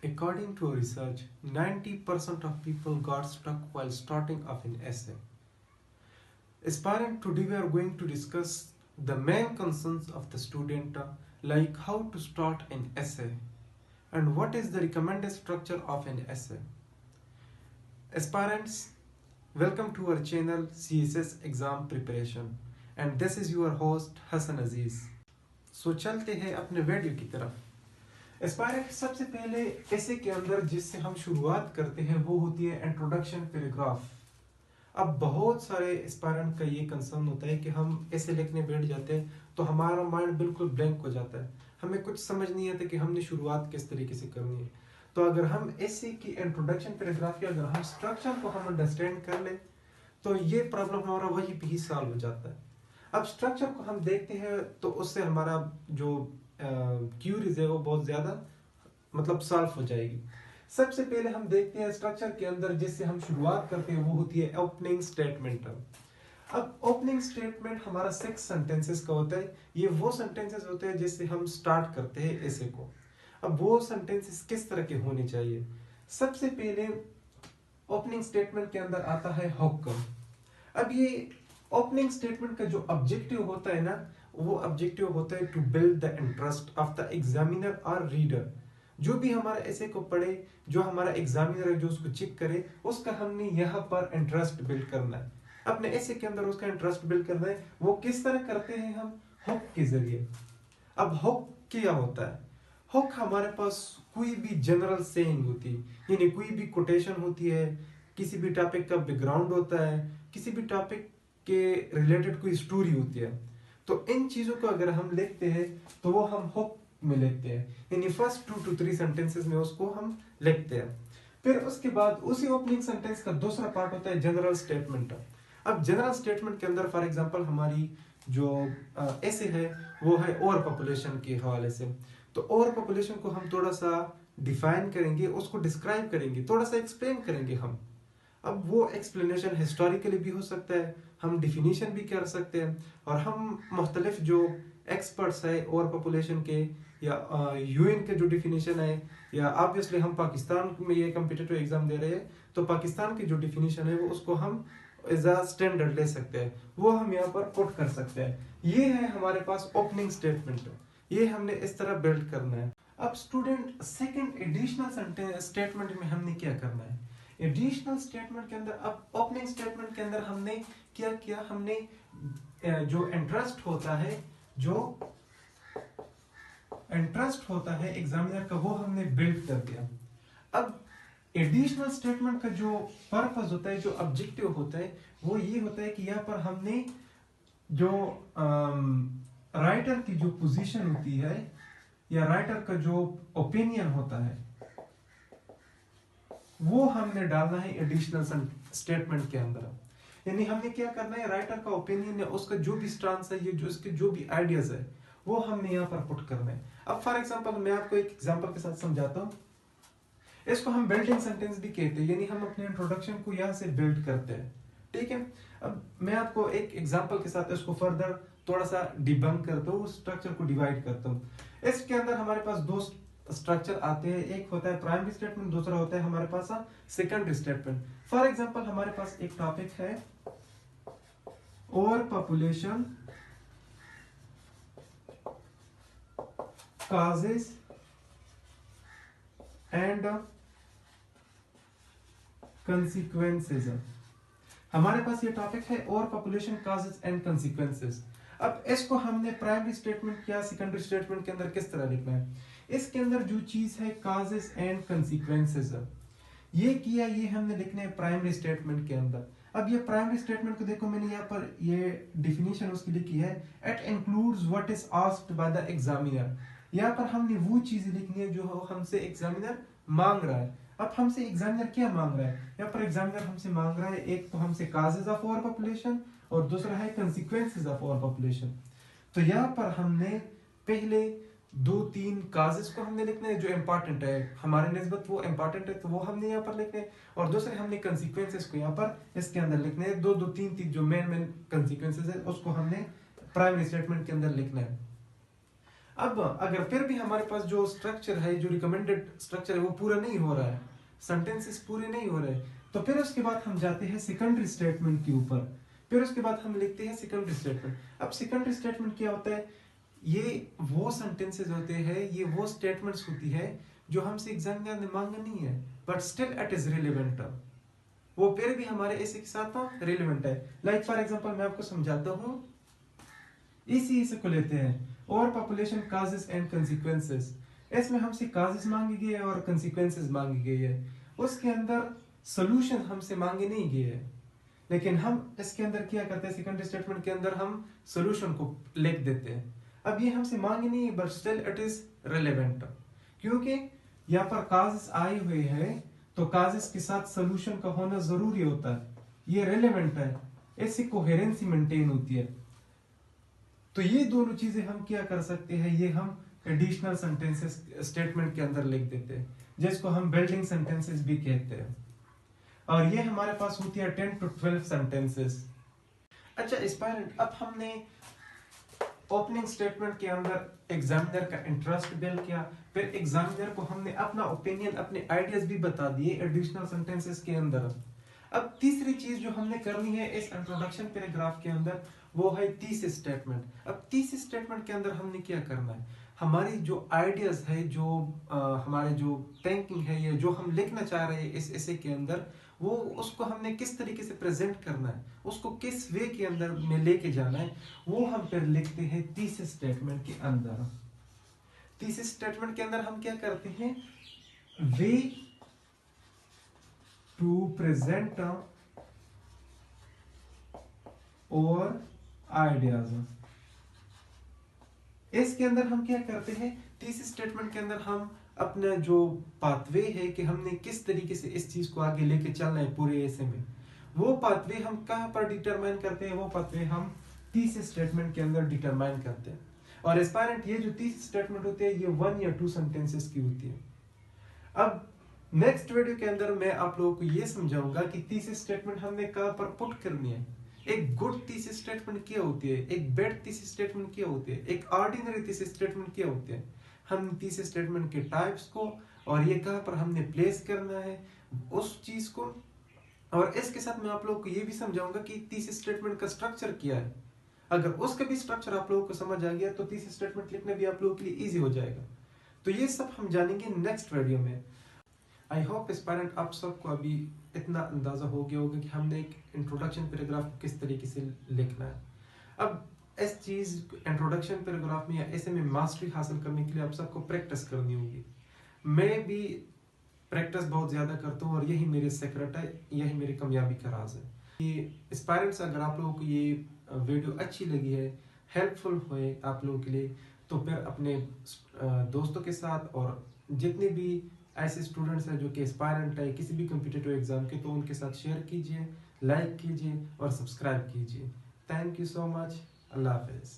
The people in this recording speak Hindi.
According to research, 90% of people got stuck while starting off an essay. Aspirant, today we are going to discuss the main concerns of the student, like how to start an essay and what is the recommended structure of an essay. Aspirants, welcome to our channel CSS Exam Preparation and this is your host Hassan Aziz. So चलते हैं अपने वीडियो की तरफ। एस्पायरेंट, सबसे पहले ऐसे के अंदर जिससे हम शुरुआत करते हैं वो होती है इंट्रोडक्शन पैराग्राफ। अब बहुत सारे एस्पायरेंट का ये कंसर्न होता है कि हम ऐसे लिखने बैठ जाते हैं तो हमारा माइंड बिल्कुल ब्लैंक हो जाता है, हमें कुछ समझ नहीं आता कि हमने शुरुआत किस तरीके से करनी है। तो अगर हम ऐसे की इंट्रोडक्शन पैराग्राफ की अगर हम स्ट्रक्चर को हम अंडरस्टैंड कर ले तो ये प्रॉब्लम हमारा वहीं पे ही सॉल्व हो जाता है। अब स्ट्रक्चर को हम देखते हैं तो उससे हमारा जो क्यूरीज है वो बहुत ज्यादा मतलब सॉल्व हो जाएगी। सबसे पहले हम देखते हैं स्ट्रक्चर के अंदर जिससे हम शुरुआत करते हैं वो होती है ओपनिंग स्टेटमेंट। अब ओपनिंग स्टेटमेंट हमारा 6 सेंटेंसेस का होता है। ये वो सेंटेंसेस होते हैं जिससे हम स्टार्ट करते हैं ऐसे को। अब वो सेंटेंसेस किस तरह के होने चाहिए? सबसे पहले ओपनिंग स्टेटमेंट के अंदर आता है हुक्म। अब ये ओपनिंग स्टेटमेंट का जो ऑब्जेक्टिव होता है ना, वो ऑब्जेक्टिव होता है to build the interest of the examiner और रीडर। जो भी हमारा ऐसे को पढ़े, जो हमारा एग्जामिनर है जो उसको चेक करे, उसका हमने यहाँ पर इंटरेस्ट बिल्ड करना है। अपने ऐसे के अंदर उसका इंटरेस्ट बिल्ड करना है। वो किस तरह करते हैं हम? हुक के जरिए। अब हुक क्या होता है? हुक हमारे पास कोई भी जनरल सेइंग होती है, यानी कोई भी कोटेशन होती है, किसी भी टॉपिक का बैकग्राउंड होता है, किसी भी टॉपिक के रिलेटेड कोई स्टोरी होती है। तो इन चीजों को अगर हम लिखते हैं तो वो हम हुक में लिखते हैं, यानी फर्स्ट 2 to 3 सेंटेंसेस में उसको हम लिखते हैं। फिर उसके बाद उसी ओपनिंग सेंटेंस का दूसरा पार्ट होता है जनरल स्टेटमेंट। अब जनरल स्टेटमेंट के अंदर फॉर एग्जांपल हमारी जो ऐसे है वो है ओवर पॉपुलेशन के हवाले से। तो ओवर पॉपुलेशन को हम थोड़ा सा डिफाइन करेंगे, उसको डिस्क्राइब करेंगे, थोड़ा सा एक्सप्लेन करेंगे हम। अब वो एक्सप्लेनेशन हिस्टोरिकली भी हो सकता है, हम डिफिनीशन भी कर सकते हैं, और हम मुख्तलिफ जो एक्सपर्ट्स है ओवर पॉपुलेशन के या यूएन के जो डिफिनीशन है, या ऑब्वियसली हम पाकिस्तान में ये कम्पिटिटिव एग्जाम दे रहे हैं तो पाकिस्तान की जो डिफिनीशन है वो उसको हम एज अ स्टैंडर्ड ले सकते हैं, वो हम यहाँ पर पुट कर सकते हैं। ये है हमारे पास ओपनिंग स्टेटमेंट, ये हमने इस तरह बिल्ड करना है। अब स्टूडेंट, सेकंड एडिशनल स्टेटमेंट में हमने क्या करना है? एडिशनल स्टेटमेंट के अंदर, अब ओपनिंग स्टेटमेंट के अंदर हमने क्या किया? हमने जो इंटरेस्ट होता है, जो इंटरेस्ट होता है एग्जामिनर का, वो हमने बिल्ड कर दिया। अब एडिशनल स्टेटमेंट का जो पर्पस होता है, जो ऑब्जेक्टिव होता है, वो ये होता है कि यहाँ पर हमने जो राइटर की जो पोजीशन होती है या राइटर का जो ओपिनियन होता है वो हमने डालना है एडिशनल स्टेटमेंट के अंदर। यानी हमने क्या करना है, राइटर का ओपिनियन है, उसका जो भी स्टांस है, ये जो इसके जो भी आइडियाज है वो हमने यहाँ पर पुट करना है। अब फॉर एग्जांपल मैं आपको एक एग्जांपल के साथ समझाता हूँ। इसको हम बिल्डिंग सेंटेंस भी कहते हैं, यानी हम अपने इंट्रोडक्शन को यहाँ से बिल्ड करते हैं। ठीक है, अब मैं आपको एक एग्जांपल के साथ इसको फर्दर थोड़ा सा डिबंक करता हूँ, स्ट्रक्चर को डिवाइड करता हूँ। इसके अंदर हमारे पास दो स्ट्रक्चर आते हैं, एक होता है प्राइमरी स्टेटमेंट, दूसरा होता है हमारे पास सेकेंडरी स्टेटमेंट। फॉर एग्जांपल हमारे पास एक टॉपिक है over population causes and consequences। हमारे पास ये टॉपिक है over population causes and consequences। अब इसको हमने प्राइमरी स्टेटमेंट या सेकेंडरी स्टेटमेंट के अंदर किस तरह लिखना है? इसके अंदर जो चीज है causes and consequences, ये किया, ये हमने लिखना है प्राइमरी स्टेटमेंट के अंदर। अब ये प्राइमरी स्टेटमेंट को देखो, मैंने यहाँ पर ये डिफिनीशन उसकी लिखी है, it includes what is asked by the examiner. यहाँ पर हमने वो चीजें लिखनी है जो हमसे एग्जामिनर मांग रहा है। अब हमसे एग्जामिनर क्या मांग रहा है? यहाँ पर एग्जामिनर हमसे मांग रहा है, एक तो हमसे काजेज ऑफ ओवर पॉपुलेशन और दूसरा है कंसिक्वेंसेज ऑफ ओवर पॉपुलेशन। तो यहाँ पर हमने पहले 2-3 काजेस को हमने लिखना है जो इंपॉर्टेंट है हमारे निस्बत, वो इंपॉर्टेंट है तो वो हमने यहाँ पर लिखने हैं, और दूसरे हमने कंसिक्वेंसेस को यहाँ पर इसके अंदर लिखने हैं। 2-3 जो मेन कंसिक्वेंसेस है उसको हमने प्राइमरी स्टेटमेंट के अंदर लिखना है। अब अगर फिर भी हमारे पास जो स्ट्रक्चर है, जो रिकमेंडेड स्ट्रक्चर है, वो पूरा नहीं हो रहा है, सेंटेंसेस पूरे नहीं हो रहे, तो फिर उसके बाद हम जाते हैं सेकेंडरी स्टेटमेंट के ऊपर। फिर उसके बाद हम लिखते हैं सेकेंडरी स्टेटमेंट। अब सेकेंडरी स्टेटमेंट क्या होता है? ये वो सेंटेंसेस होते हैं, ये वो स्टेटमेंट्स होती है जो हमसे एग्जामिनर ने मांगा नहीं है, but still it is relevant. वो फिर भी हमारे ऐसे के साथ रिलेवेंट है। लाइक फॉर एग्जांपल मैं आपको समझाता हूँ, इसी को लेते हैं, और पॉपुलेशन काजेस एंड कंसीक्वेंसेस। इसमें हमसे काजेस मांगी गई है और कंसीक्वेंसेस मांगी गई है। उसके अंदर सोल्यूशन हमसे मांगे नहीं गए है, लेकिन हम इसके अंदर क्या करते हैं, सेकंड स्टेटमेंट के अंदर हम सोल्यूशन को लिख देते हैं। अब ये हमसे मांगे नहीं है, but still it is relevant, क्योंकि यहाँ पर काजेस आए हुए हैं, तो काजेस के साथ सोल्यूशन का होना जरूरी होता है, ये रिलेवेंट है, इससे कोहेरेंसी मेंटेन होती है। तो ये दोनों चीजें हम क्या कर सकते हैं, ये हम एडिशनल सेंटेंसेस स्टेटमेंट के अंदर लिख देते हैं, जिसको हम बिल्डिंग सेंटेंसेस भी कहते हैं। और ये हमारे पास होती है 10 to 12 सेंटेंसेस। अच्छा एस्पायरेंट, अब हमने ओपनिंग स्टेटमेंट के अंदर एग्जामिनर का इंटरेस्ट बिल्ड किया, फिर एग्जामिनर को हमने अपना ओपिनियन, अपने आइडियाज भी बता दिए एडिशनल सेंटेंसेस के अंदर। अब तीसरी चीज जो हमने करनी है इस इंट्रोडक्शन पैराग्राफ के अंदर, वो है थीसिस स्टेटमेंट। अब थीसिस स्टेटमेंट के अंदर हमने क्या करना है, हमारी जो आइडियाज है, जो हमारे जो थिंकिंग है, ये जो हम लिखना चाह रहे हैं इस एसे के अंदर, वो उसको हमने किस तरीके से प्रेजेंट करना है, उसको किस वे के अंदर में लेके जाना है, वो हम फिर लिखते हैं थीसिस स्टेटमेंट के अंदर। थीसिस स्टेटमेंट के अंदर हम क्या करते हैं, वे टू प्रेजेंट और आइडियाज। इसके अंदर हम क्या करते हैं, थीसिस स्टेटमेंट के अंदर हम अपना जो पाथवे है कि हमने किस तरीके से इस चीज को आगे लेके चलना है पूरे ऐसे में, वो पाथवे हम कहाँ पर डिटरमाइन करते हैं, वो पाथवे हम थीसिस स्टेटमेंट के अंदर डिटरमाइन करते हैं। और एस्पायरेंट, ये जो थीसिस स्टेटमेंट होती है, ये 1 या 2 सेंटेंसेस की होती है। अब नेक्स्ट वीडियो के अंदर मैं आप लोगों को ये समझाऊंगा कि थीसिस स्टेटमेंट हमने कहाँ पर पुट करनी है। एक गुड थीसिस स्टेटमेंट क्या होती है, एक बैड थीसिस स्टेटमेंट क्या होती है, एक ऑर्डिनरी थीसिस स्टेटमेंट क्या होती है, हम थीसिस स्टेटमेंट के टाइप्स को और ये कहाँ पर हमने प्लेस करना है उस चीज को। और इसके साथ मैं आप लोगों को ये भी समझाऊंगा कि थीसिस स्टेटमेंट का स्ट्रक्चर क्या है। अगर उसका भी स्ट्रक्चर आप लोगों को समझ आ गया तो थीसिस स्टेटमेंट लिखना भी आप लोगों के लिए इजी हो जाएगा। तो ये सब हम जानेंगे नेक्स्ट वीडियो में। आई होप एस्पायरेंट आप सबको अभी इतना अंदाजा हो गया होगा कि हमने एक इंट्रोडक्शन पैराग्राफ को किस तरीके से लिखना है। अब इस चीज इंट्रोडक्शन पैराग्राफ में या ऐसे में मास्टरी हासिल करने के लिए आप सबको प्रैक्टिस करनी होगी। मैं भी प्रैक्टिस बहुत ज्यादा करता हूँ और यही मेरे सीक्रेट है, यही मेरी कामयाबी का राज है। ये एस्पायरेंट्स, अगर आप लोगों को ये वीडियो अच्छी लगी है, हेल्पफुल हुए आप लोगों के लिए, तो फिर अपने दोस्तों के साथ और जितने भी ऐसे स्टूडेंट्स हैं जो कि एस्पायरेंट है किसी भी कॉम्पिटिटिव एग्जाम के, तो उनके साथ शेयर कीजिए, लाइक कीजिए और सब्सक्राइब कीजिए। Thank you so much. अल्लाह हाफिज़।